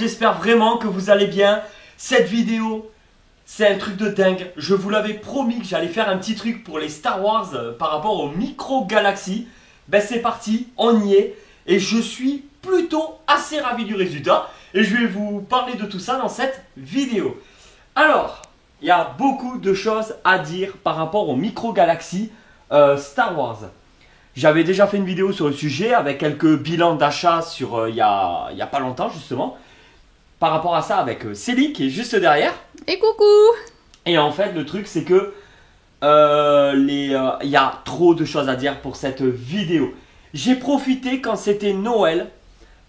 j'espère vraiment que vous allez bien. Cette vidéo, c'est un truc de dingue. Je vous l'avais promis que j'allais faire un petit truc pour les Star Wars par rapport aux micro-galaxies. Ben c'est parti, on y est. Et je suis plutôt assez ravi du résultat. Et je vais vous parler de tout ça dans cette vidéo. Alors, il y a beaucoup de choses à dire par rapport aux micro-galaxies Star Wars. J'avais déjà fait une vidéo sur le sujet avec quelques bilans d'achat sur il y a pas longtemps justement. Par rapport à ça avec Célie qui est juste derrière. Et coucou. Et en fait le truc c'est que il y a trop de choses à dire pour cette vidéo. J'ai profité quand c'était Noël,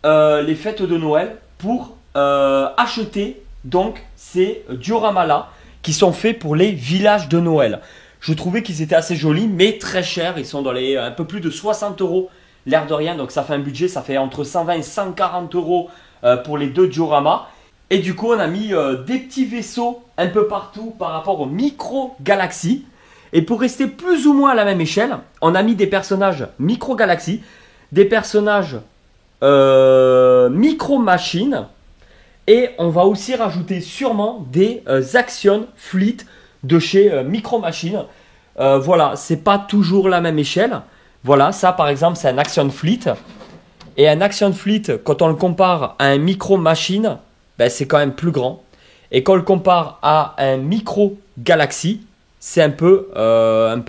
les fêtes de Noël, pour acheter donc ces dioramas là qui sont faits pour les villages de Noël. Je trouvais qu'ils étaient assez jolis mais très chers. Ils sont dans les un peu plus de 60 €, l'air de rien. Donc ça fait un budget, ça fait entre 120 et 140 € pour les deux dioramas. Et du coup on a mis des petits vaisseaux un peu partout par rapport aux micro-galaxies. Et pour rester plus ou moins à la même échelle, on a mis des personnages micro-galaxies, des personnages micro-machines. Et on va aussi rajouter sûrement des Action Fleet de chez Micro Machines. Voilà, c'est pas toujours la même échelle. Voilà, ça par exemple c'est un Action Fleet. Et un Action Fleet, quand on le compare à un Micro Machine, ben, c'est quand même plus grand. Et quand on le compare à un Micro Galaxy, c'est un peu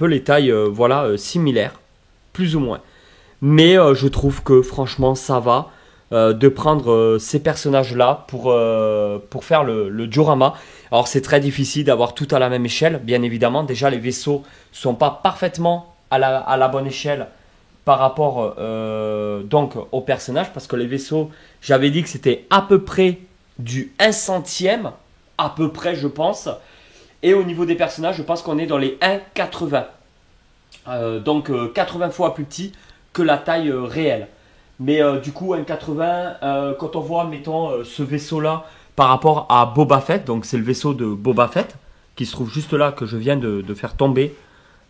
les tailles similaires, plus ou moins. Mais je trouve que franchement ça va de prendre ces personnages-là pour faire le diorama. Alors c'est très difficile d'avoir tout à la même échelle, bien évidemment. Déjà les vaisseaux ne sont pas parfaitement à la bonne échelle par rapport donc aux personnages. Parce que les vaisseaux, j'avais dit que c'était à peu près du 1/100, à peu près je pense. Et au niveau des personnages, je pense qu'on est dans les 1,80. Donc 80 fois plus petit que la taille réelle. Mais du coup 1,80, quand on voit mettons ce vaisseau là par rapport à Boba Fett, donc c'est le vaisseau de Boba Fett qui se trouve juste là que je viens de faire tomber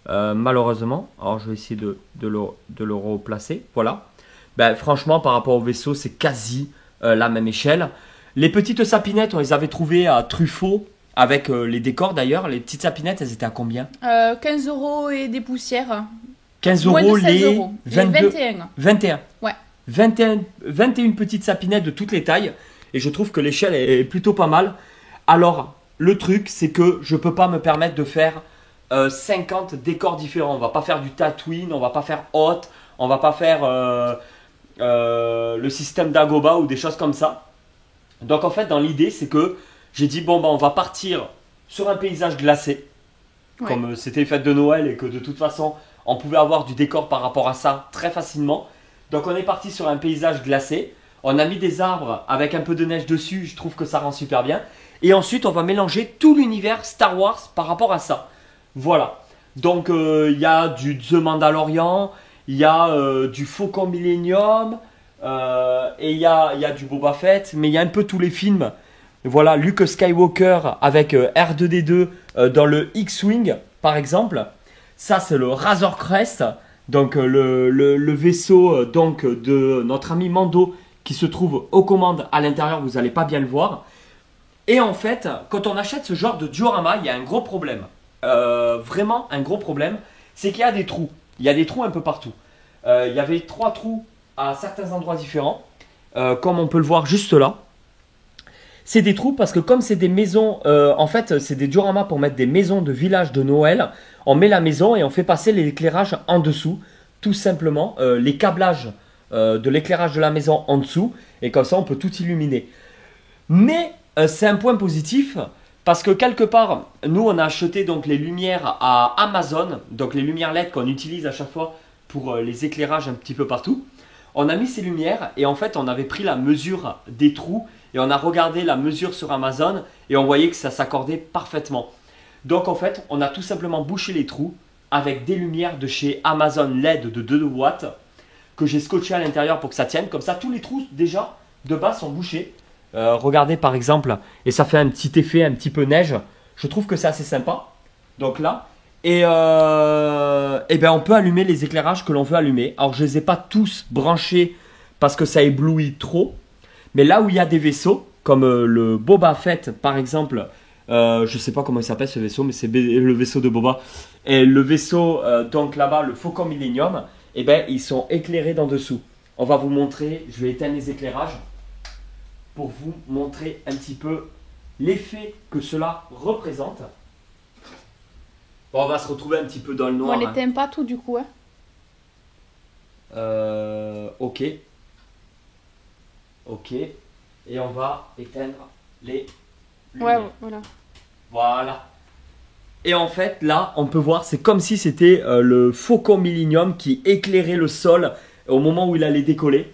malheureusement. Alors je vais essayer de le replacer, voilà. Ben, franchement par rapport au vaisseau c'est quasi la même échelle. Les petites sapinettes on les avait trouvées à Truffaut avec les décors d'ailleurs. Les petites sapinettes elles étaient à combien 15 € et des poussières. 15 Moins de € 16 les €. 22, 21. 21. Ouais. 21 petites sapinettes de toutes les tailles. Et je trouve que l'échelle est plutôt pas mal. Alors, le truc, c'est que je ne peux pas me permettre de faire 50 décors différents. On va pas faire du Tatooine, on va pas faire Hoth, on va pas faire le système d'Agoba ou des choses comme ça. Donc en fait, dans l'idée, c'est que j'ai dit, bon, bah, on va partir sur un paysage glacé. Ouais. Comme c'était les fêtes de Noël et que de toute façon, on pouvait avoir du décor par rapport à ça très facilement. Donc on est parti sur un paysage glacé. On a mis des arbres avec un peu de neige dessus. Je trouve que ça rend super bien. Et ensuite, on va mélanger tout l'univers Star Wars par rapport à ça. Voilà. Donc il y a du The Mandalorian. Il y a du Faucon Millennium. Et il y a du Boba Fett. Mais il y a un peu tous les films. Voilà, Luke Skywalker avec R2-D2 dans le X-Wing par exemple. Ça c'est le Razor Crest. Donc le vaisseau donc, de notre ami Mando qui se trouve aux commandes à l'intérieur, vous n'allez pas bien le voir. Et en fait, quand on achète ce genre de diorama, il y a un gros problème. Vraiment un gros problème, c'est qu'il y a des trous. Il y a des trous un peu partout. Il y avait 3 trous à certains endroits différents, comme on peut le voir juste là. C'est des trous parce que comme c'est des maisons, en fait c'est des dioramas pour mettre des maisons de village de Noël. On met la maison et on fait passer l'éclairage en dessous. Tout simplement, les câblages de l'éclairage de la maison en dessous. Et comme ça, on peut tout illuminer. Mais c'est un point positif parce que quelque part, nous, on a acheté donc les lumières à Amazon. Donc les lumières LED qu'on utilise à chaque fois pour les éclairages un petit peu partout. On a mis ces lumières et en fait, on avait pris la mesure des trous. Et on a regardé la mesure sur Amazon et on voyait que ça s'accordait parfaitement. Donc en fait, on a tout simplement bouché les trous avec des lumières de chez Amazon LED de 2 watts que j'ai scotché à l'intérieur pour que ça tienne. Comme ça, tous les trous déjà de base sont bouchés. Regardez par exemple, et ça fait un petit effet un petit peu neige. Je trouve que c'est assez sympa. Donc là, et ben on peut allumer les éclairages que l'on veut allumer. Alors je ne les ai pas tous branchés parce que ça éblouit trop. Mais là où il y a des vaisseaux, comme le Boba Fett par exemple. Je sais pas comment il s'appelle ce vaisseau, mais c'est le vaisseau de Boba. Et le vaisseau, donc là-bas, le Faucon Millenium, eh ben, ils sont éclairés d'en dessous. On va vous montrer, je vais éteindre les éclairages pour vous montrer un petit peu l'effet que cela représente. Bon, on va se retrouver un petit peu dans le noir. On n'éteint pas tout du coup. Hein. Ok. Ok. Et on va éteindre les lumières. Ouais, voilà. Voilà. Et en fait, là, on peut voir, c'est comme si c'était le Faucon Millenium qui éclairait le sol au moment où il allait décoller.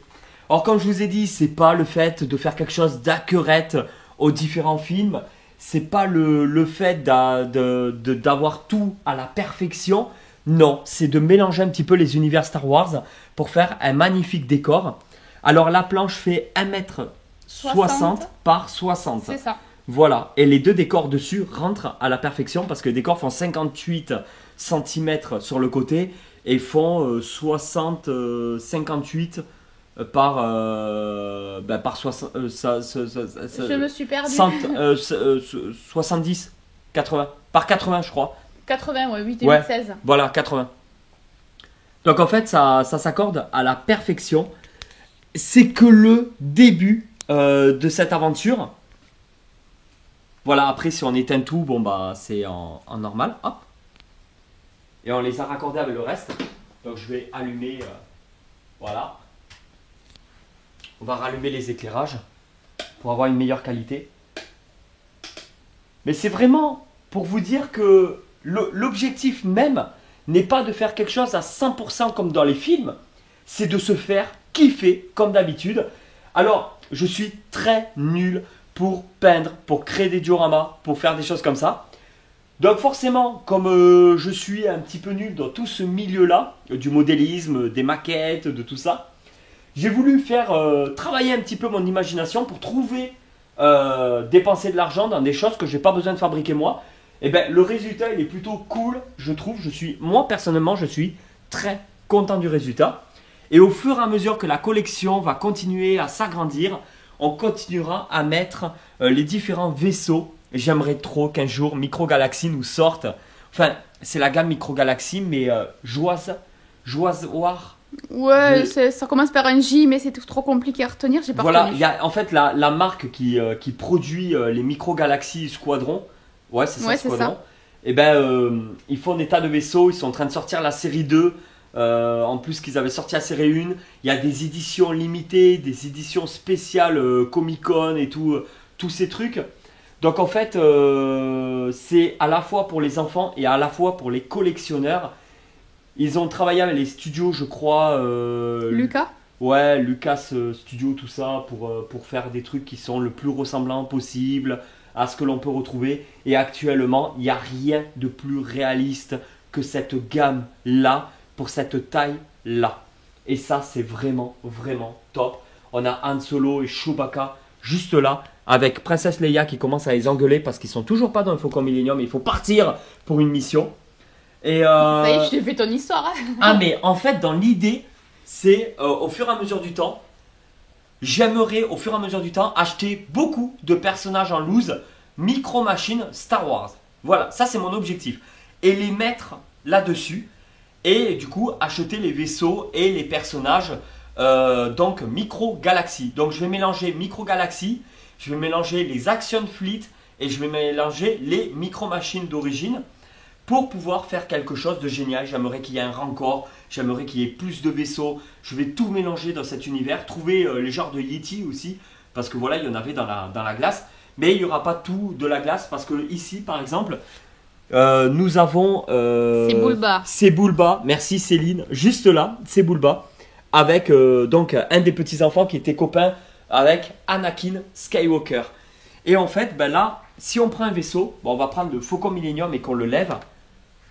Alors, comme je vous ai dit, c'est pas le fait de faire quelque chose d'accurate aux différents films. C'est pas le fait d'avoir tout à la perfection. Non, c'est de mélanger un petit peu les univers Star Wars pour faire un magnifique décor. Alors, la planche fait 1m60 par 60. C'est ça. Voilà, et les deux décors dessus rentrent à la perfection parce que les décors font 58 cm sur le côté et font 58 par 60. Je me suis perdue. 70, 80. Par 80, je crois. 80, ouais, 8 et 8, 16. Voilà, 80. Donc en fait, ça s'accorde à la perfection. C'est que le début de cette aventure. Voilà, après, si on éteint tout, bon, bah, c'est en normal. Hop. Et on les a raccordés avec le reste. Donc, je vais allumer. Voilà. On va rallumer les éclairages pour avoir une meilleure qualité. Mais c'est vraiment pour vous dire que l'objectif même n'est pas de faire quelque chose à 100% comme dans les films. C'est de se faire kiffer comme d'habitude. Alors, je suis très nul pour peindre, pour créer des dioramas, pour faire des choses comme ça. Donc forcément, comme je suis un petit peu nul dans tout ce milieu-là, du modélisme, des maquettes, de tout ça, j'ai voulu faire travailler un petit peu mon imagination pour trouver, dépenser de l'argent dans des choses que je n'ai pas besoin de fabriquer moi. Et bien le résultat, il est plutôt cool, je trouve. Moi personnellement, je suis très content du résultat. Et au fur et à mesure que la collection va continuer à s'agrandir, on continuera à mettre les différents vaisseaux. J'aimerais trop qu'un jour Micro Galaxy nous sorte. Enfin, c'est la gamme Micro Galaxy, mais Joisoir. Ouais, ça commence par un J, mais c'est trop compliqué à retenir. J'ai pas Voilà, retenu. il y a en fait la marque qui produit les Micro Galaxy Squadron. Ouais, c'est ça, Ouais, Squadron. c'est ça. Et ben, ils font des tas de vaisseaux. Ils sont en train de sortir la série 2. En plus qu'ils avaient sorti la série 1, il y a des éditions limitées, des éditions spéciales Comic-Con et tout, tous ces trucs. Donc en fait, c'est à la fois pour les enfants et à la fois pour les collectionneurs. Ils ont travaillé avec les studios, je crois. Lucas. Ouais, Lucas Studio, tout ça, pour faire des trucs qui sont le plus ressemblants possible à ce que l'on peut retrouver. Et actuellement, il n'y a rien de plus réaliste que cette gamme-là, pour cette taille-là. Et ça, c'est vraiment, vraiment top. On a Han Solo et Chewbacca juste là, avec Princesse Leia qui commence à les engueuler parce qu'ils sont toujours pas dans le Faucon Millenium. Il faut partir pour une mission. Et Ça y est, je t'ai fait ton histoire. Hein. Ah, mais en fait, dans l'idée, c'est au fur et à mesure du temps, j'aimerais au fur et à mesure du temps acheter beaucoup de personnages en loose, micro-machines Star Wars. Voilà, ça c'est mon objectif. Et les mettre là-dessus. Et du coup, acheter les vaisseaux et les personnages, donc Micro Galaxy. Donc je vais mélanger Micro Galaxy, je vais mélanger les Action Fleet et je vais mélanger les micro-machines d'origine pour pouvoir faire quelque chose de génial. J'aimerais qu'il y ait un Rancor, j'aimerais qu'il y ait plus de vaisseaux. Je vais tout mélanger dans cet univers, trouver les genres de Yeti aussi, parce que voilà, il y en avait dans la glace. Mais il n'y aura pas tout de la glace, parce que ici, par exemple, nous avons... C'est Bulba. C'est Bulba, merci Céline, juste là, c'est Bulba, avec donc un des petits-enfants qui était copain avec Anakin Skywalker. Et en fait, ben là, si on prend un vaisseau, bon, on va prendre le Faucon Millenium et qu'on le lève,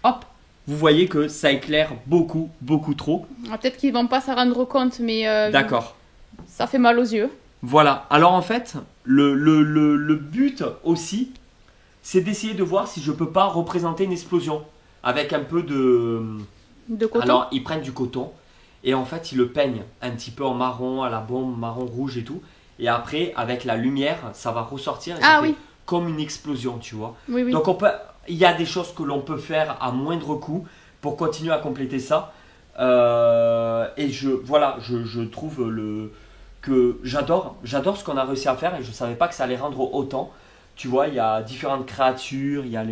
hop, vous voyez que ça éclaire beaucoup, beaucoup trop. Ah, peut-être qu'ils vont pas s'en rendre compte, mais D'accord. Ça fait mal aux yeux. Voilà, alors en fait, le but aussi, c'est d'essayer de voir si je peux pas représenter une explosion avec un peu de coton. Alors, ils prennent du coton et en fait, ils le peignent un petit peu en marron, à la bombe, marron rouge et tout. et après avec la lumière ça va ressortir et Ah ça fait oui. comme une explosion, tu vois. Oui, oui. Donc il y a des choses que l'on peut faire à moindre coût pour continuer à compléter ça. Et je trouve que j'adore ce qu'on a réussi à faire et je ne savais pas que ça allait rendre autant. Tu vois, il y a différentes créatures, il y a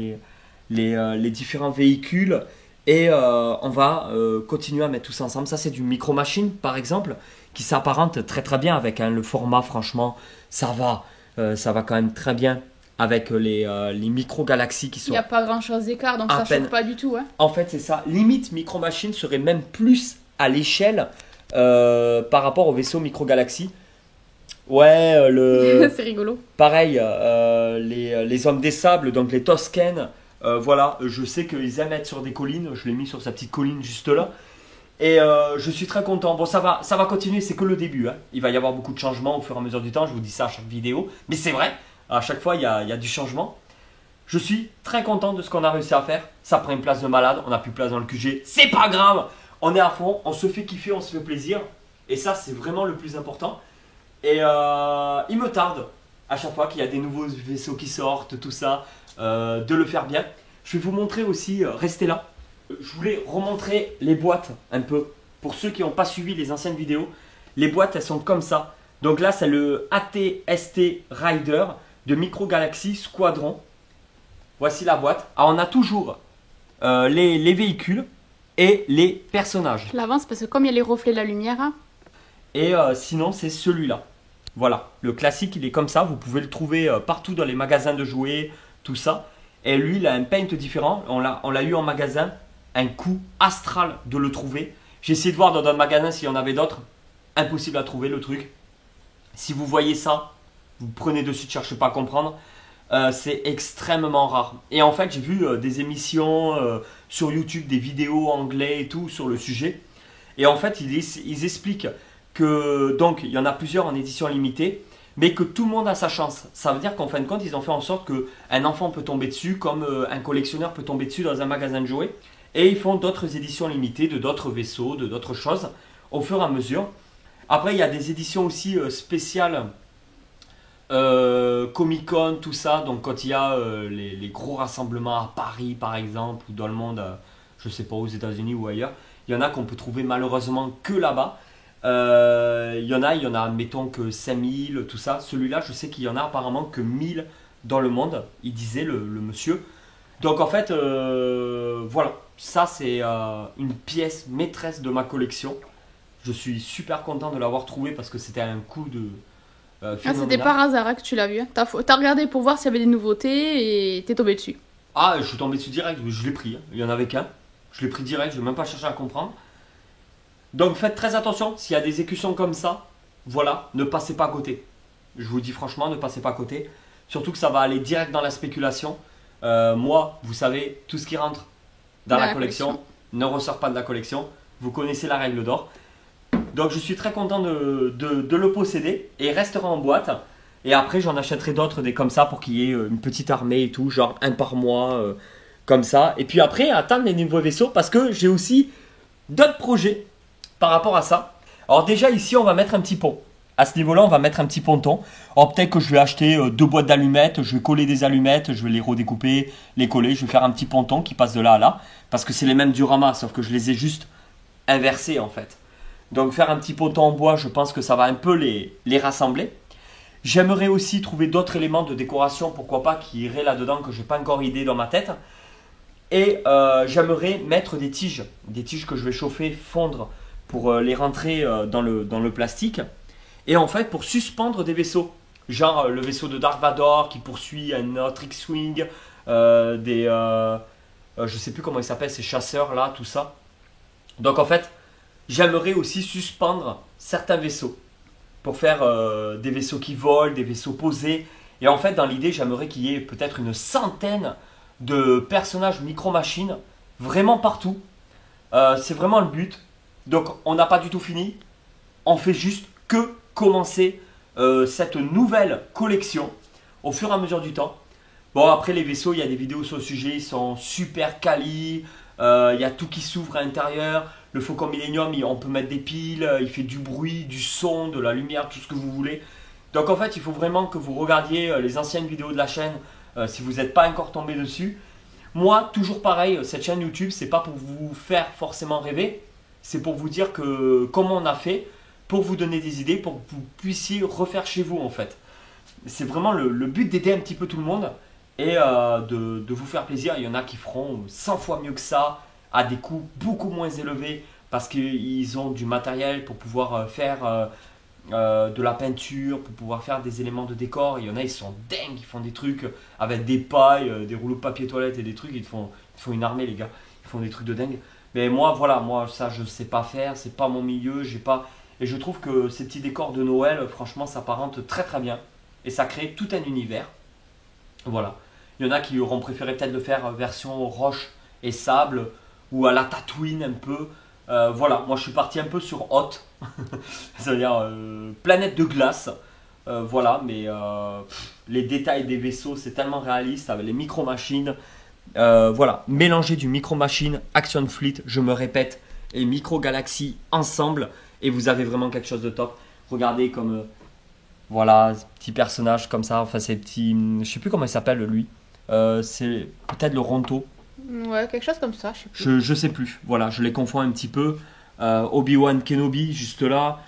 les différents véhicules et on va continuer à mettre tout ça ensemble. Ça, c'est du Micro Machine par exemple qui s'apparente très très bien avec le format. Franchement, ça va quand même très bien avec les micro-galaxies qui Il sont n'y a pas grand-chose d'écart, donc à ça peine. choque pas du tout. Hein. En fait, c'est ça. Limite, Micro Machine serait même plus à l'échelle par rapport au vaisseau Micro-Galaxie. Ouais, C'est rigolo. pareil, les hommes des sables, donc les Tosken, voilà, je sais qu'ils aiment être sur des collines. Je l'ai mis sur sa petite colline juste là. Et je suis très content. Bon, ça va continuer, c'est que le début. Hein. Il va y avoir beaucoup de changements au fur et à mesure du temps. Je vous dis ça à chaque vidéo. Mais c'est vrai, à chaque fois, il y a du changement. Je suis très content de ce qu'on a réussi à faire. Ça prend une place de malade. On n'a plus de place dans le QG. C'est pas grave. On est à fond. On se fait kiffer. On se fait plaisir. Et ça, c'est vraiment le plus important. Et il me tarde à chaque fois qu'il y a des nouveaux vaisseaux qui sortent, tout ça, de le faire bien. Je vais vous montrer aussi, restez là. Je voulais remontrer les boîtes un peu. Pour ceux qui n'ont pas suivi les anciennes vidéos, les boîtes, elles sont comme ça. Donc là, c'est le AT-ST Rider de Micro Galaxy Squadron. Voici la boîte. Alors, on a toujours les véhicules et les personnages. Je l'avance parce que comme il y a les reflets de la lumière, hein, Et sinon, c'est celui-là. Voilà, le classique, il est comme ça. Vous pouvez le trouver partout dans les magasins de jouets, tout ça. Et lui, il a un paint différent. On l'a eu en magasin. Un coût astral de le trouver. J'ai essayé de voir dans d'autres magasins s'il y en avait d'autres. Impossible à trouver le truc. Si vous voyez ça, vous prenez dessus, ne cherchez pas à comprendre. C'est extrêmement rare. Et en fait, j'ai vu des émissions sur YouTube, des vidéos anglais et tout sur le sujet. Et en fait, ils expliquent que donc il y en a plusieurs en édition limitée, mais que tout le monde a sa chance. Ça veut dire qu'en fin de compte, ils ont fait en sorte qu'un enfant peut tomber dessus, comme un collectionneur peut tomber dessus dans un magasin de jouets. Et ils font d'autres éditions limitées de d'autres vaisseaux, de d'autres choses, au fur et à mesure. Après, il y a des éditions aussi spéciales, Comic-Con, tout ça. Donc quand il y a les gros rassemblements à Paris, par exemple, ou dans le monde, je ne sais pas, aux États-Unis ou ailleurs, il y en a qu'on peut trouver malheureusement que là-bas. Il y en a, mettons que 5000, tout ça. Celui-là, je sais qu'il y en a apparemment que 1000 dans le monde, il disait le monsieur. Donc en fait, voilà, ça c'est une pièce maîtresse de ma collection. Je suis super content de l'avoir trouvé parce que c'était un coup de phénoménal. c'était par hasard hein, que tu l'as vu. Hein. T'as regardé pour voir s'il y avait des nouveautés et t'es tombé dessus. Ah, je suis tombé dessus direct, je l'ai pris. Hein. Il y en avait qu'un. Je l'ai pris direct, je n'ai même pas cherché à comprendre. Donc faites très attention, s'il y a des écussons comme ça, voilà, ne passez pas à côté. Je vous dis franchement, ne passez pas à côté. Surtout que ça va aller direct dans la spéculation. Moi, vous savez, tout ce qui rentre dans la collection ne ressort pas de la collection. Vous connaissez la règle d'or. Donc je suis très content de le posséder et il restera en boîte. Et après, j'en achèterai d'autres des comme ça pour qu'il y ait une petite armée et tout, genre un par mois, comme ça. Et puis après, attendre les nouveaux vaisseaux parce que j'ai aussi d'autres projets par rapport à ça. Alors déjà ici, on va mettre un petit pont. À ce niveau-là, on va mettre un petit ponton. Alors peut-être que je vais acheter 2 boîtes d'allumettes, je vais coller des allumettes, je vais les redécouper, les coller. Je vais faire un petit ponton qui passe de là à là. Parce que c'est les mêmes Durama, sauf que je les ai juste inversés en fait. Donc faire un petit ponton en bois, je pense que ça va un peu les rassembler. J'aimerais aussi trouver d'autres éléments de décoration, pourquoi pas, qui iraient là-dedans, que je n'ai pas encore idée dans ma tête. Et j'aimerais mettre des tiges que je vais chauffer, fondre pour les rentrer dans le plastique. Et en fait, pour suspendre des vaisseaux, genre le vaisseau de Dark Vador qui poursuit un autre X-Wing, je sais plus comment ils s'appellent, ces chasseurs là, tout ça. Donc en fait, j'aimerais aussi suspendre certains vaisseaux pour faire des vaisseaux qui volent, des vaisseaux posés. Et en fait, dans l'idée, j'aimerais qu'il y ait peut-être une centaine de personnages micro-machines, vraiment partout. C'est vraiment le but. Donc on n'a pas du tout fini. On fait juste que commencer cette nouvelle collection au fur et à mesure du temps. Bon, après les vaisseaux, il y a des vidéos sur le sujet, ils sont super quali. Il y a tout qui s'ouvre à l'intérieur. Le Faucon Millenium, on peut mettre des piles, il fait du bruit, du son, de la lumière, tout ce que vous voulez. Donc en fait, il faut vraiment que vous regardiez les anciennes vidéos de la chaîne si vous n'êtes pas encore tombé dessus. Moi, toujours pareil, cette chaîne YouTube, c'est pas pour vous faire forcément rêver, c'est pour vous dire que comment on a fait, pour vous donner des idées, pour que vous puissiez refaire chez vous en fait. C'est vraiment le but d'aider un petit peu tout le monde et de vous faire plaisir. Il y en a qui feront 100 fois mieux que ça, à des coûts beaucoup moins élevés, parce qu'ils ont du matériel pour pouvoir faire de la peinture, pour pouvoir faire des éléments de décor. Il y en a, ils sont dingues, ils font des trucs avec des pailles, des rouleaux de papier toilette et des trucs. Ils font une armée, les gars. Ils font des trucs de dingue. Mais moi, voilà, moi, ça, je sais pas faire. C'est pas mon milieu. J'ai pas. Et je trouve que ces petits décors de Noël, franchement, ça s'apparente très très bien. Et ça crée tout un univers. Voilà. Il y en a qui auront préféré peut-être le faire version roche et sable ou à la Tatooine un peu. Voilà, moi je suis parti un peu sur Hot, c'est-à-dire planète de glace. Voilà, mais les détails des vaisseaux, c'est tellement réaliste avec les micro-machines. Voilà, mélanger du micro-machine, Action Fleet, je me répète, et Micro Galaxy ensemble, et vous avez vraiment quelque chose de top. Regardez comme, voilà, petit personnage comme ça, enfin ces petits, je sais plus comment il s'appelle lui. C'est peut-être le Ronto. Ouais, quelque chose comme ça, je sais plus. Je sais plus, voilà, je les confonds un petit peu. Obi-Wan Kenobi, juste là.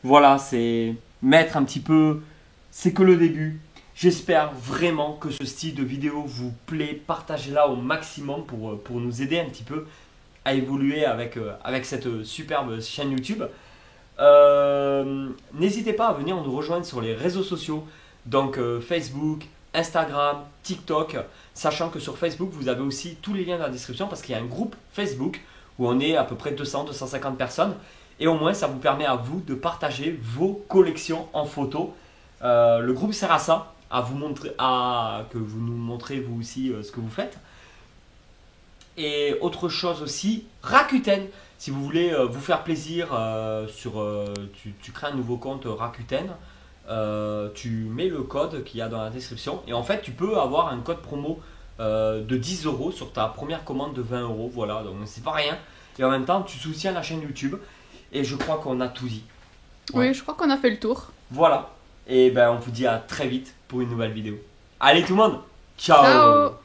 Voilà, c'est mettre un petit peu. C'est que le début. J'espère vraiment que ce style de vidéo vous plaît. Partagez-la au maximum pour nous aider un petit peu à évoluer avec cette superbe chaîne YouTube. N'hésitez pas à venir nous rejoindre sur les réseaux sociaux. Donc Facebook, Instagram, TikTok. Sachant que sur Facebook, vous avez aussi tous les liens dans la description parce qu'il y a un groupe Facebook où on est à peu près 200-250 personnes. Et au moins, ça vous permet à vous de partager vos collections en photo. Le groupe sert à ça, à vous montrer, que vous nous montrez vous aussi ce que vous faites. Et autre chose aussi, Rakuten. Si vous voulez vous faire plaisir, tu crées un nouveau compte Rakuten. Tu mets le code qu'il y a dans la description et en fait tu peux avoir un code promo de 10 euros sur ta première commande de 20 euros. Voilà, donc c'est pas rien. Et en même temps, tu soutiens la chaîne YouTube et je crois qu'on a tout dit. Ouais. Oui, je crois qu'on a fait le tour. Voilà, et ben on vous dit à très vite pour une nouvelle vidéo. Allez tout le monde, ciao. Ciao.